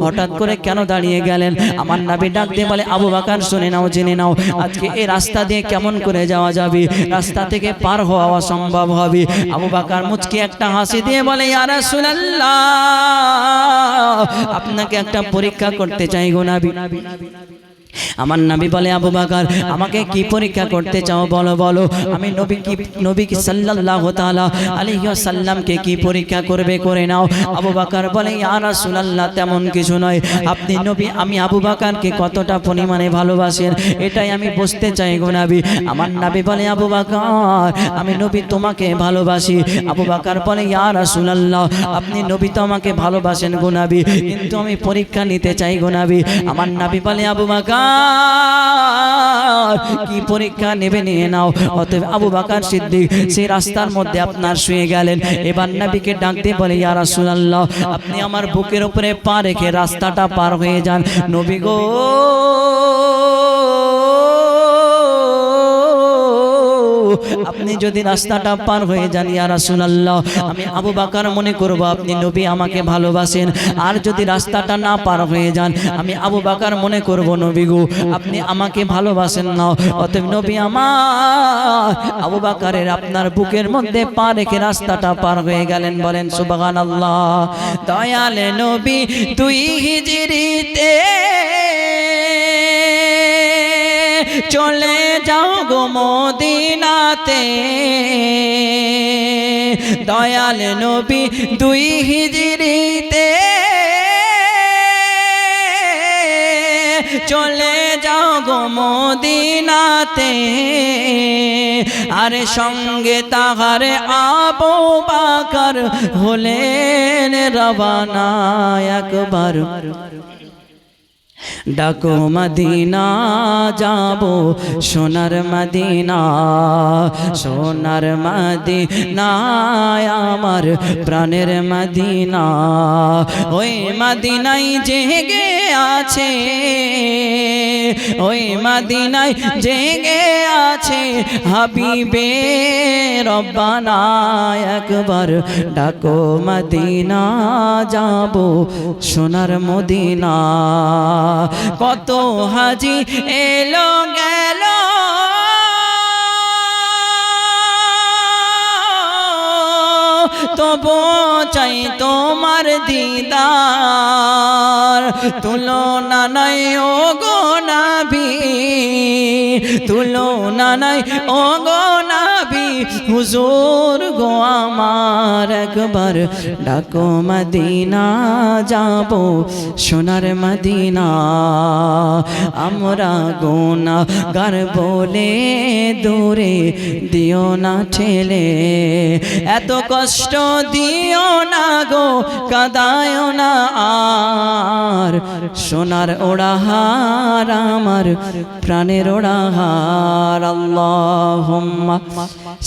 হঠাৎ করে কেন দাঁড়িয়ে গেলেন? আমার নবী ডাক দিয়ে বলে, আবু বকর শুনে নাও, জেনে নাও, আজকে এই রাস্তা দিয়ে কেমন করে যাওয়া যাবে? রাস্তা থেকে পার হওয়া অসম্ভব হবে। আবু বকর মুচকি একটা হাসি দিয়ে বলে, ইয়া রাসূলুল্লাহ, আপনাকে একটা পরীক্ষা করতে চাই গো নবী। আমার নবী বলে, আবু বকর আমাকে কি পরীক্ষা করতে চাও বলো বলো। আমি নবী কি সাল্লাল্লাহু তাআলা আলাইহি ওয়াসাল্লামকে কি পরীক্ষা করবে করে নাও। আবু বকর বলে, ইয়া রাসূলুল্লাহ, তেমন কিছু নয়, আপনি নবী, আমি আবু বকরকে কতটা পরিমাণে ভালোবাসেন এটাই আমি বুঝতে চাই গো নবী। আমার নবী বলে, আবু বকর আমি নবী তোমাকে ভালোবাসি। আবু বকর বলে, ইয়া রাসূলুল্লাহ, আপনি নবী তো আমাকে ভালোবাসেন গো নবী, কিন্তু আমি পরীক্ষা নিতে চাই গো নবী। আমার নবী বলে, আবু বকর কি পরীক্ষা নেবে নিয়ে নাও। অতএব আবু বকর সিদ্দিক সেই রাস্তার মধ্যে আপনার শুয়ে গেলেন। এবার নবীকে ডাক দিয়ে বলে, ইয়া রাসূলুল্লাহ, আপনি আমার বুকের উপরে পা রেখে রাস্তাটা পার হয়ে যান। নবী গো, আপনি যদি রাস্তাটা পার হয়ে যান ইয়া রাসূলুল্লাহ, আমি আবু বকর মনে করব আপনি নবী আমাকে ভালোবাসেন। আর যদি রাস্তাটা না পার হয়ে যান, আমি আবু বকর মনে করব নবী গো আপনি আমাকে ভালোবাসেন না। অতএব নবী আমার আবু বকরের আপনার বুকের মধ্যে পা রেখে রাস্তাটা পার হয়ে গেলেন। বলেন সুবহানাল্লাহ। দয়াল নবী তুই হিজরিতে চলে যাও গো মদিনাতে, দয়াল নবী দুই হিজরিতে চলে যাও গো মদিনাতে। আরে সঙ্গে তাহারে আবু বকর হলেন রওয়ানা। একবার ডাকো মদিনা যাবো, সোনার মদিনা, সোনার মদিনা আমার প্রাণের মদিনা। ওই মদিনায় জেগে আছে, ওই মদিনায় জেগে আছে হাবিবে রব্বানা। একবার ডাকো মদিনা যাবো, সোনার মদিনা। কত হাজি এলো গেল, তবু চাই তোমার দিদার। তুলনা নাই ও গো নবী, তুলনা নাই ও গো নবী, হুজুর গো আমার। একবার ডাকো মদিনা যাবো, সোনার মদিনা। আমরা গুনাহগার বলে দূরে দিও না ঠেলে, এত কষ্ট দিও না গো, কাঁদায় না আর। সোনার ওড়াহার আমার প্রাণের ওড়াহার। আল্লাহুম্মা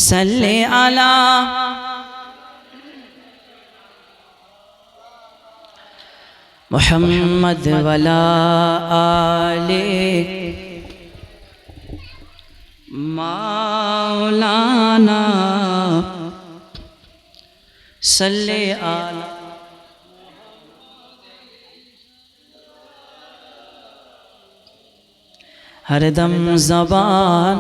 সাল্লি আলা মুহাম্মদ ওয়ালা আলি মাওলানা সাল্লি আলা। हरदम ज़बान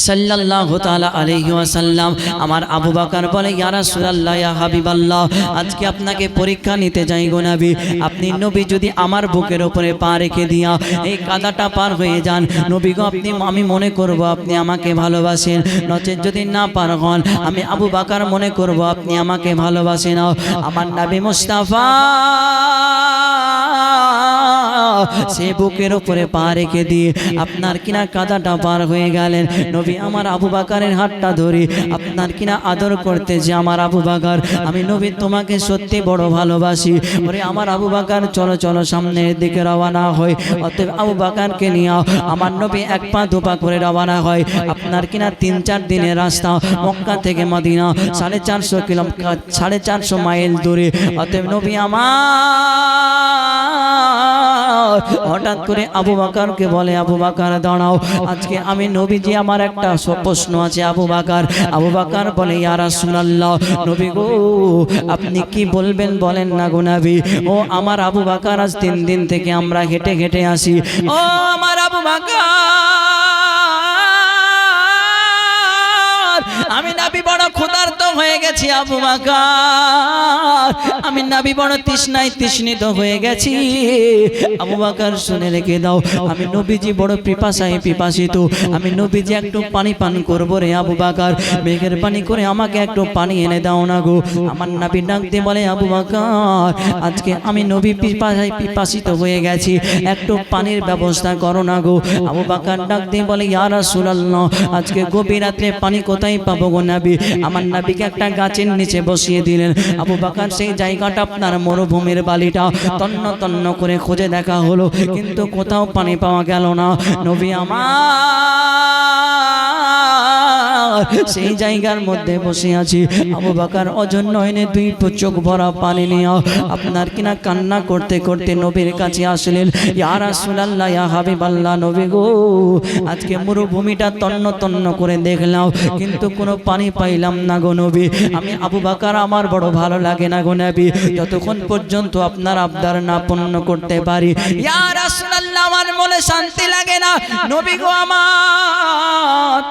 সাল্লাল্লাহু তাআলা আলাইহি ওয়াসাল্লাম। আমার আবু বকর বলে, ইয়া রাসূলুল্লাহ, ইয়া হাবিবাল্লাহ, আজকে আপনাকে পরীক্ষা নিতে যাই গো নবী। আপনি নবী যদি আমার বুকের উপরে পা রেখে দিয়া এই কাদাটা পার হয়ে যান, নবী গো আপনি, আমি মনে করব আপনি আমাকে ভালোবাসেন। নচেত যদি না পার হন, আমি আবু বকর মনে করব আপনি আমাকে ভালোবাসেন। আমার নবী মুস্তাফা সে বুকের উপরে পা রেখে দিয়ে আপনার কিনা কাদাটা পার হয়ে গেলেন। নবী আমার আবু বকরের হাতটা ধরে আপনার কিনা আদর করতে, যে আমার আবু বকর, আমি নবী তোমাকে সত্যি বড় ভালোবাসি। ওরে আমার আবু বকর, চলো চলো সামনের দিকে রওনা হয়। অতএব আবু বকরকে নিয়ে আমার নবী এক পা দুপা করে রওনা হয়। আপনার কিনা 3-4 দিনের রাস্তা মক্কা থেকে মদিনা, 450 কিলোমিটার, 450 মাইল দূরে। অতএব নবী আমার হঠাৎ করে আবু বকরকে বলে, আবু বকর দাঁড়াও, আজকে আমি নবীজি আমার একটা প্রশ্ন আছে। আবু বকর বলে, ইয়া রাসূলুল্লাহ, নবী গো আপনি কি বলবেন বলেন না গো নবী। ও আমার আবু বকর, আজ 3 দিন থেকে আমরা হেঁটে হেঁটে আসি। ও আমার আবু বকর, আমি নবী বড় ক্ষুধার্ত হয়ে গেছি আবু বকর, আমি নবী বড় তৃষ্ণায় তৃষ্ণিত হয়ে গেছি। আবু বকর শুনে রেখে দাও, আমি নবীজি বড় পিপাসায় পিপাসিত, আমি নবীজি একটু পানি পান করবো রে আবু বকর, মেঘের পানি করে আমাকে একটু পানি এনে দাও না গো। আমার নবী ডাক দিয়ে বলে, আবু বকর আজকে আমি নবী পিপাসায় পিপাসিত হয়ে গেছি, একটু পানির ব্যবস্থা করো না গো। আবু বকর ডাক দিয়ে বলে, ইয়া রাসূলুল্লাহ, আজকে গভীর রাতে পানি কোথায় পাবো গো নবী। আমার নবীকে একটা গাছের নিচে বসিয়ে দিলেন। আবু বকর সেই জায়গাটা আপনার মরুভূমির বালিটা তন্ন তন্ন করে খুঁজে দেখা হলো, কিন্তু কোথাও পানি পাওয়া গেল না। নবী আমার সেই জায়গার মধ্যে বসে আছি। আবু বকর অজন নয়নে 2 চোখ ভরা পানি নিয়ে আপনার কিনা কান্না করতে করতে নবীর কাছে আসলেন। ইয়া রাসূলুল্লাহ, ইয়া হাবিবাল্লাহ, নবী গো আজকে মরুভূমিটা তন্ন তন্ন করে দেখলাম, কিন্তু কোনো পানি পাইলাম না গো নবী। আমি আবু বকর, আমার বড় ভালো লাগে না গো নবী যতক্ষণ পর্যন্ত আপনার আবদার না পূর্ণ করতে পারি। ইয়া রাসূলুল্লাহ, আমার মনে শান্তি লাগে না নবী গো আমার,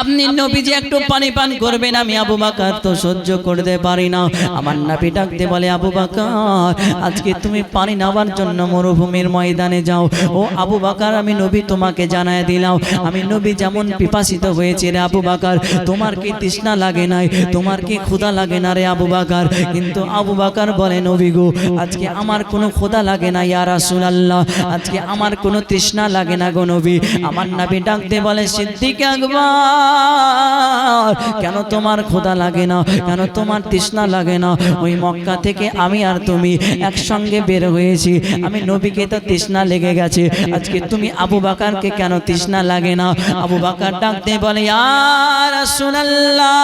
আপনি নবীজি একটু পানি পান করবেন, আমি আবু বকর তো সহ্য করতে পারি না। আমার নবী ডাকতে বলে, আবু বকর আজকে তুমি পানি নেওয়ার জন্য মরুভূমির ময়দানে যাও। ও আবু বকর, আমি নবী তোমাকে জানায় দিলাম, আমি নবী যেমন পিপাসিত হয়েছে রে আবু বকর, তোমার কি তৃষ্ণা লাগে নাই, তোমার কি ক্ষুধা লাগে না রে আবু বকর? কিন্তু আবু বকর বলে, নবী গো আজকে আমার কোনো ক্ষুধা লাগে না ইয়া রাসূলুল্লাহ, আজকে আমার কোনো তৃষ্ণা লাগে না গো নবী। আমার নবী ডাকতে বলে, সিদ্দিক আকবর, কেন তোমার ক্ষুধা লাগে না, কেন তোমার তৃষ্ণা লাগে না? ওই মক্কা থেকে আমি আর তুমি একসঙ্গে বের হয়েছি, আমি নবীকে তো তৃষ্ণা লেগে গেছে, আজকে তুমি আবু বকরকে কেন তৃষ্ণা লাগে না? আবু বকর ডাকতে বলে, ইয়া রাসূলুল্লাহ,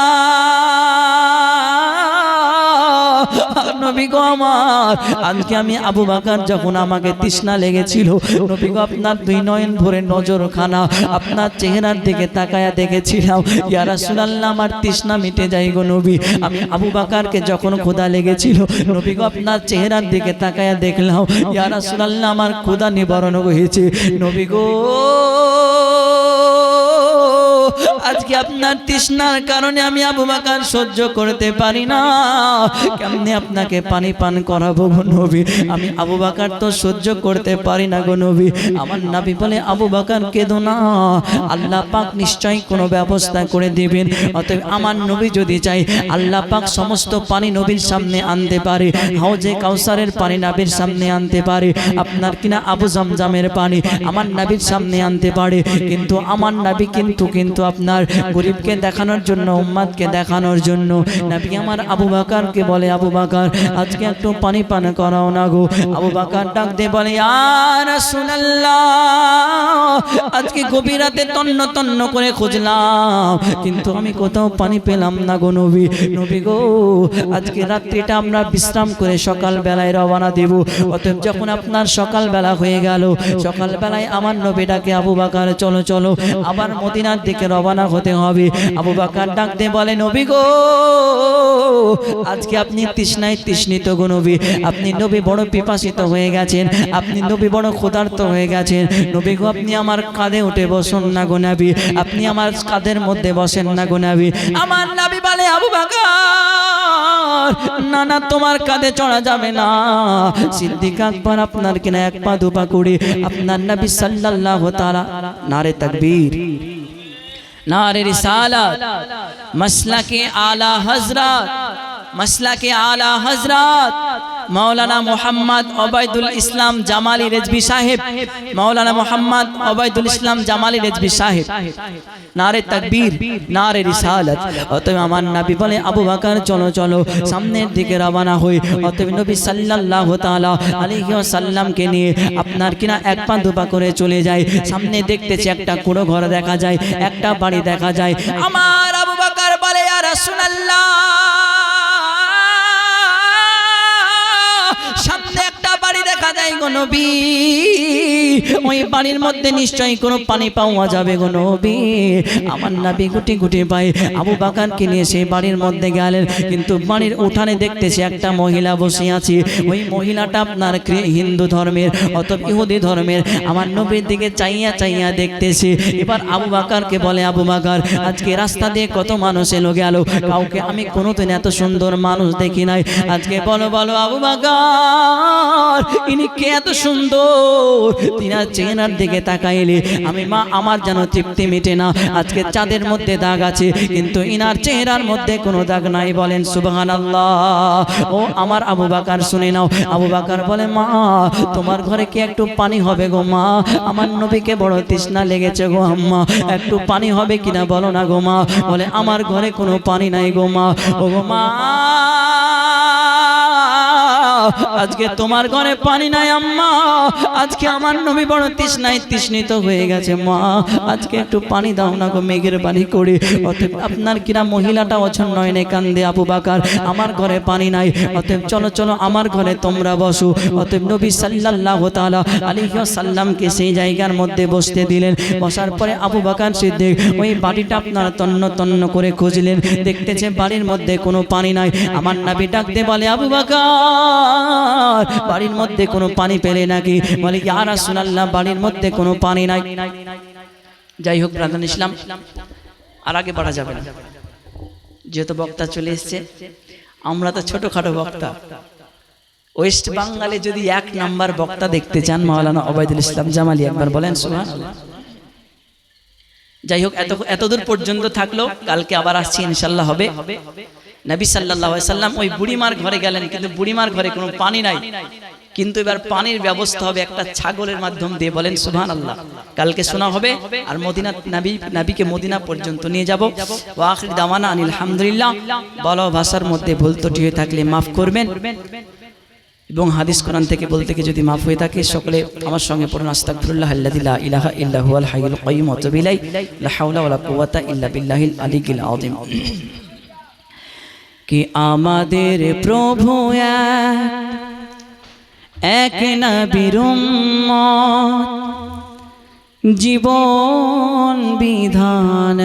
নবী গো আমার, আজকে আমি আবু বকর যখন আমাকে তৃষ্ণা লেগেছিল নবী গো আপনার 2 নয়ন ভরে নজরখানা আপনার চেহারার দিকে তাকায়া দেখেছিলাম। ইয়া রাসূলুল্লাহ, আমার তৃষ্ণা মিটে যায় গো নবী। আমি আবু বকরকে যখন ক্ষুধা লেগেছিল নবী গো আপনার চেহারার দিকে তাকায়া দেখলাম, ইয়া রাসূলুল্লাহ, আমার ক্ষুধা নিবারণ হয়েছে। নবী গো আজকে আপনার তৃষ্ণার কারণে আমি আবু বকর সহ্য করতে পারি না, কেমনে আপনাকে পানি পান করাবো গো নবী? আমি আবু বকর তো সহ্য করতে পারি না গো নবী। আমার নবী বলে, আবু বকর কেঁদো না, আল্লাহ পাক নিশ্চয়ই কোনো ব্যবস্থা করে দিবেন। অতএব আমার নবী যদি চাই আল্লাহ পাক সমস্ত পানি নবীর সামনে আনতে পারে, হাউজে কাউসারের পানি নবীর সামনে আনতে পারে, আপনার কিনা আবু জামজামের পানি আমার নবীর সামনে আনতে পারে। কিন্তু আমার নবী কিন্তু আপনার গরিবকে দেখানোর জন্য, উম্মতকে দেখানোর জন্য নবী আমার আবু বকরকে বলে, আবু বকর আজকে একটু পানি পান করাও না গো। আবু বকর ডাক দিয়ে বলে, ইয়া রাসূলুল্লাহ, আজকে গভীর রাতে তন্ন তন্ন করে খুঁজলাম, কিন্তু আমি কোথাও পানি পেলাম না গো নবী। নবী গো আজকে রাত্রিটা আমরা বিশ্রাম করে সকাল বেলায় রওনা দেব। অতএব যখন আপনার সকাল বেলা হয়ে গেল, সকাল বেলায় আমার নবী ডাকে, আবু বকর চলো চলো আবার মদিনার দিকে রওনা হতে হবে। আবু বকর ডাক দিয়ে বলে, নবী গো আজকে আপনি তৃষ্ণায় তৃষ্ণিত গো নবী, আপনি নবী বড় পিপাসিত হয়ে গেছেন, আপনি নবী বড় ক্ষুধার্ত হয়ে গেছেন। নবী গো আপনি আমার কাঁধে উঠে বসুন না গো নবী, আপনি আমার কাঁধের মধ্যে বসেন না গো নবী। আমার নবী বলে, আবু বকর না না, তোমার কাঁধে চড়া যাবে না। সিদ্দিক আকবর আপনার কিনা 1 পা 2 পা করে আপনার নবী সাল্লাল্লাহু তাআলা, নারে তাকবীর, नारे रिसालत, मसलके आला हजरत, मसलके आला हजरत मौलाना मोहम्मद ओबैदुल इस्लाम জামালি রেজভি সাহেব, मौलाना मोहम्मद ओबैदुल इस्लाम জামালি রেজভি সাহেব, নারে তাকবীর, নারে রিসালাত। অতএব আমার নবী বলে, আবু বকর চলো চলো সামনের দিকে রওনা হই। অতএব নবী সাল্লাল্লাহু তাআলা আলাইহি ওয়াসাল্লামকে নিয়ে আপনার কিনা 1 পা 2 পা করে চলে যায়। সামনে দেখতেছি একটা কুড়ো ঘর দেখা যায়, একটা বাড়ি দেখা যায়। আমার আবু বকর বলে, ইয়া রাসূলুল্লাহ, সামনে একটা বাড়ি দেখা যায় গো গো নবী ওই বাড়ির মধ্যে নিশ্চয়ই কোনো পানি পাওয়া যাবে গো নবী। আমার নবী গুটি গুটি পায়ে আবু বকরকে নিয়ে সেই বাড়ির মধ্যে গেলেন, কিন্তু বাড়ির উঠানে দেখতেছে একটা মহিলা বসে আছে। ওই মহিলাটা আপনার হিন্দু ধর্মের অথবা ইহুদি ধর্মের। আমার নবীর দিকে চাইয়া চাইয়া দেখতেছে। এবার আবু বকরকে বলে, আবু বকর আজকে রাস্তা দিয়ে কত মানুষ এলো গেল, কাউকে আমি কোনোদিন এত সুন্দর মানুষ দেখি নাই। আজকে বলো বলো আবু বকর ইনি কে এত সুন্দর? তিনার চেহারার দিকে তাকাইলে আমি মা আমার যেন তৃপ্তি মিটে না। আজকে চাঁদের মধ্যে দাগ আছে কিন্তু ইনার চেহারার মধ্যে কোনো দাগ নাই। বলেন সুবহানাল্লাহ। ও আমার আবু বকর শুনে নাও। আবু বকর বলে, মা তোমার ঘরে কি একটু পানি হবে গো মা? আমার নবীকে বড় তৃষ্ণা লেগেছে গো আম্মা, একটু পানি হবে কিনা বলো না গো মা। বলে আমার ঘরে কোনো পানি নাই গো মা। ও গো মা আজকে তোমার ঘরে পানি নাই আম্মা, আজকে আমার নবী বড় তৃষ্ণায় তৃষ্ণিত হয়ে গেছে মা, আজকে একটু পানি দাও না গো মেঘের বাণী করে। অতএব আপনার কিনা মহিলাটা অছন্ন নয়নে কান্দে, আবু বকর আমার ঘরে পানি নাই, অতএব চলো চলো আমার ঘরে তোমরা বসো। অতএব নবী সাল্লাল্লাহু তাআলা আলাইহি ওয়াসাল্লামকে সেই জায়গার মধ্যে বসতে দিলেন। বসার পরে আবু বকর সিদ্দিক ওই বাড়িটা আপনার তন্ন তন্ন করে খুঁজলেন, দেখতেছে বাড়ির মধ্যে কোনো পানি নাই। আমার নবী ডাকতে বলে, আবু বকর বাড়ির মধ্যে কোনো পানি পেলে নাকি? বলে ইয়া রাসূলুল্লাহ বাড়ির মধ্যে কোনো পানি নাই। যাই হোক ব্রাদার ইসলাম, আর আগে বাড়া যাবে না, যেহেতু বক্তা চলে এসছে। আমরা তো ছোটখাটো বক্তা। ওয়েস্ট বাঙ্গালে যদি 1 নাম্বার বক্তা দেখতে চান মাওলানা ওবায়দুল ইসলাম জামালি, একবার বলেন সুবহানাল্লাহ। যাই হোক এতদূর পর্যন্ত থাকলো, কালকে আবার আসছি ইনশাআল্লাহ হবে। নবী সাল্লাল্লাহু আলাইহি সাল্লাম ওই বুড়িমার ঘরে গেলেন, কিন্তু বুড়িমার ঘরে কোনো পানি নাই। কিন্তু এবার পানির ব্যবস্থা হবে একটা ছাগলের মাধ্যম দিয়ে। বলেন সুবহানাল্লাহ। কালকে শোনা হবে। আর মদিনা নবীকে মদিনা পর্যন্ত নিয়ে যাব। ওয়া আখির দাওয়ানা আনিল হামদুলিল্লাহ। বলা ভাষার মধ্যে ভুল ত্রুটি হয়ে থাকলে মাফ করবেন, এবং হাদিস কোরআন থেকে বলতে গিয়ে যদি মাফ হয়ে থাকে সকলে আমার সঙ্গে পড়ুন, আস্তাগফিরুল্লাহ আল্লাযী লা ইলাহা ইল্লা হুয়াল হাইয়ুল কাইয়্যুম ওয়া আতুবু ইলাইহি লা হাওলা ওয়া লা কুওয়াতা ইল্লা বিল্লাহিল আলিয়্যিল আযীম। कि आमादेर प्रभु एक नबीर उम्मत जीवन विधान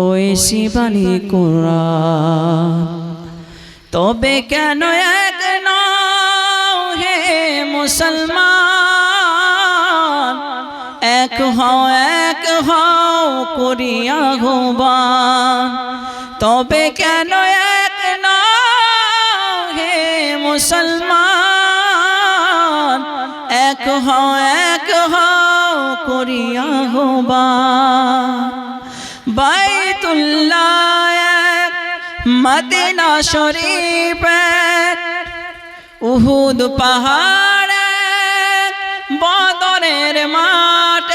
ओइसी बानी कुरान तबे केन एक नाओ हे मुसलमान एक हओ करिया आह्वान तबे केन एक नाओ हे मुसलमान एक हओ करिया आह्वान बैतुल्लाह मदीना शरीफ उहुद पहाड़ बदरेर माठ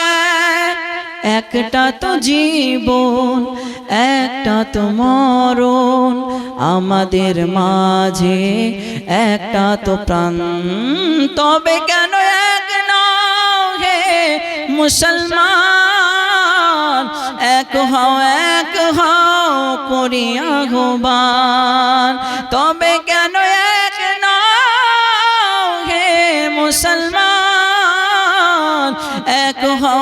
एकटा तो जीवन एकटा तो मरण आमादेर माझे एकटा तो प्राण तबे केन एक नाओ हे मुसलमान एक हओ करिया आह्वान तबे केन एक नाओ हे मुसलमान एक हओ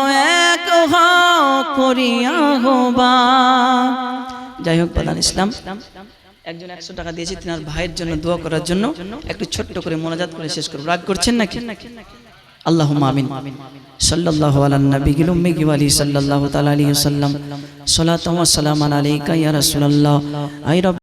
करिया आह्वान। যাই হোক প্রধান ইসলাম একজন 100 টাকা দিয়েছে তিনার ভাইয়ের জন্য দোয়া করার জন্য, একটু ছোট্ট করে মোনাজাত করে শেষ করব। রাগ করছেন নাকি? আল্লাহুম্মা আমিন। সাল্লাল্লাহু আলা নবিয়িল উম্মি ওয়া আলিহি সাল্লাল্লাহু তাআলা আলাইহি ওয়াসাল্লাম। সালাতু ওয়া সালামান আলাইকা ইয়া রাসূলুল্লাহ।